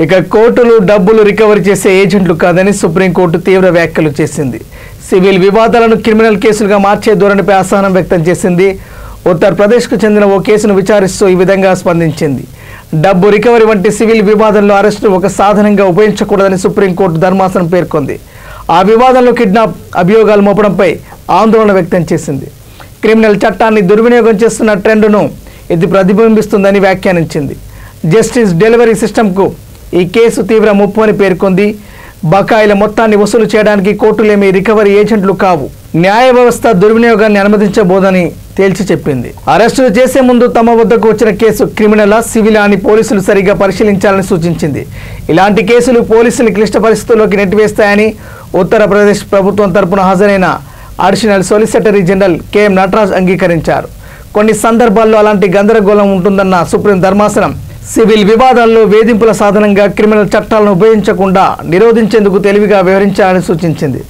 ఇక కోర్టులు డబ్బులు రికవరీ చేసే ఏజెంట్లు కాదని సుప్రీంకోర్టు తీవ్ర వ్యాఖ్యలు చేసింది. సివిల్ వివాదాలను క్రిమినల్ కేసులుగా మార్చే ధోరణిపై అసహనం వ్యక్తం చేసింది. ఉత్తరప్రదేశ్కు చెందిన ఓ కేసును విచారిస్తూ ఈ విధంగా స్పందించింది. డబ్బు రికవరీ వంటి సివిల్ వివాదంలో అరెస్టు ఒక సాధనంగా ఉపయోగించకూడదని సుప్రీంకోర్టు ధర్మాసనం పేర్కొంది. ఆ వివాదంలో కిడ్నాప్ అభియోగాలు మోపడంపై ఆందోళన వ్యక్తం చేసింది. క్రిమినల్ చట్టాన్ని దుర్వినియోగం చేస్తున్న ట్రెండ్ను ఇది ప్రతిబింబిస్తుందని వ్యాఖ్యానించింది. జస్టిస్ డెలివరీ సిస్టమ్కు ఈ కేసు తీవ్ర ముప్పు అని పేర్కొంది. బకాయిల మొత్తాన్ని వసూలు చేయడానికి కోర్టులేమీ రికవరీ ఏజెంట్లు కావు. న్యాయ వ్యవస్థ దుర్వినియోగాన్ని అనుమతించబోదని తేల్చి చెప్పింది. అరెస్టులు చేసే ముందు తమ వద్దకు వచ్చిన కేసు క్రిమినలా సివిలా అని పోలీసులు సరిగ్గా పరిశీలించాలని సూచించింది. ఇలాంటి కేసులు పోలీసులు క్లిష్ట పరిస్థితుల్లోకి నెట్టివేస్తాయని ఉత్తరప్రదేశ్ ప్రభుత్వం తరపున హాజరైన అడిషనల్ సొలిసిటరీ జనరల్ కెఎం నటరాజ్ అంగీకరించారు. కొన్ని సందర్భాల్లో అలాంటి గందరగోళం ఉంటుందన్న సుప్రీం ధర్మాసనం సివిల్ వివాదాల్లో వేధింపుల సాధనంగా క్రిమినల్ చట్టాలను ఉపయోగించకుండా నిరోధించేందుకు తెలివిగా వ్యవహరించాలని సూచించింది.